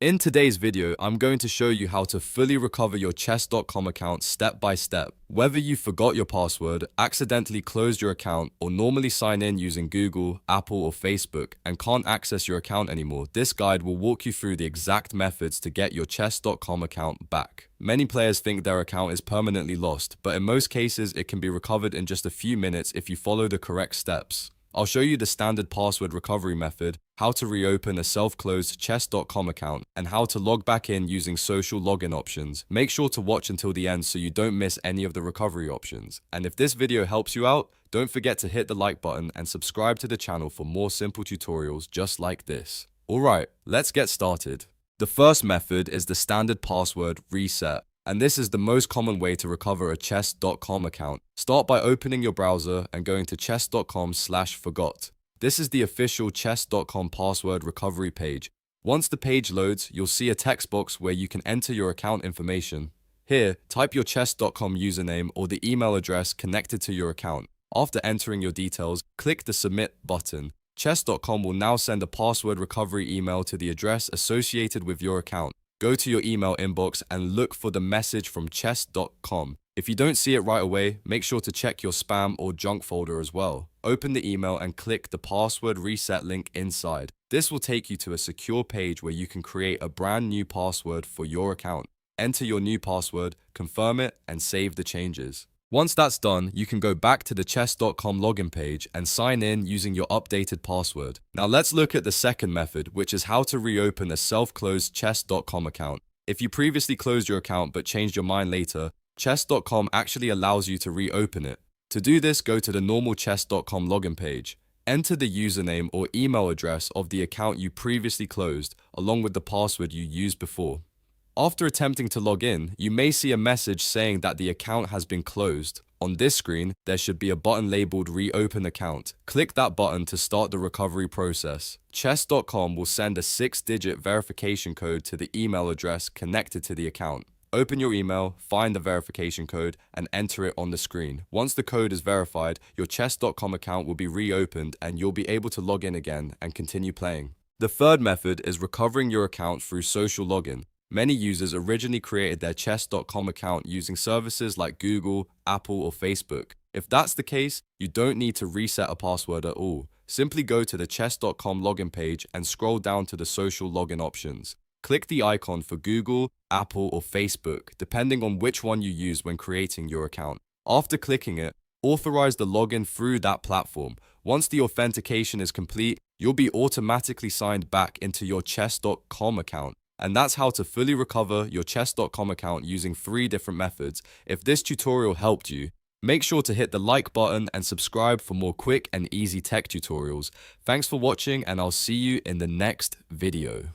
In today's video, I'm going to show you how to fully recover your chess.com account step by step. Whether you forgot your password, accidentally closed your account, or normally sign in using Google, Apple, or Facebook and can't access your account anymore, this guide will walk you through the exact methods to get your chess.com account back. Many players think their account is permanently lost, but in most cases, it can be recovered in just a few minutes if you follow the correct steps. I'll show you the standard password recovery method, how to reopen a self-closed chess.com account, and how to log back in using social login options. Make sure to watch until the end so you don't miss any of the recovery options. And if this video helps you out, don't forget to hit the like button and subscribe to the channel for more simple tutorials just like this. Alright, let's get started. The first method is the standard password reset. And this is the most common way to recover a chess.com account. Start by opening your browser and going to chess.com/forgot. This is the official chess.com password recovery page. Once the page loads, you'll see a text box where you can enter your account information. Here, type your chess.com username or the email address connected to your account. After entering your details, click the submit button. Chess.com will now send a password recovery email to the address associated with your account. Go to your email inbox and look for the message from chess.com. If you don't see it right away, make sure to check your spam or junk folder as well. Open the email and click the password reset link inside. This will take you to a secure page where you can create a brand new password for your account. Enter your new password, confirm it, and save the changes. Once that's done, you can go back to the chess.com login page and sign in using your updated password. Now let's look at the second method, which is how to reopen a self-closed chess.com account. If you previously closed your account but changed your mind later, chess.com actually allows you to reopen it. To do this, go to the normal chess.com login page. Enter the username or email address of the account you previously closed, along with the password you used before. After attempting to log in, you may see a message saying that the account has been closed. On this screen, there should be a button labeled Reopen Account. Click that button to start the recovery process. Chess.com will send a 6-digit verification code to the email address connected to the account. Open your email, find the verification code, and enter it on the screen. Once the code is verified, your chess.com account will be reopened and you'll be able to log in again and continue playing. The third method is recovering your account through social login. Many users originally created their chess.com account using services like Google, Apple, or Facebook. If that's the case, you don't need to reset a password at all. Simply go to the chess.com login page and scroll down to the social login options. Click the icon for Google, Apple, or Facebook, depending on which one you use when creating your account. After clicking it, authorize the login through that platform. Once the authentication is complete, you'll be automatically signed back into your chess.com account. And that's how to fully recover your chess.com account using 3 different methods. If this tutorial helped you, make sure to hit the like button and subscribe for more quick and easy tech tutorials. Thanks for watching and I'll see you in the next video.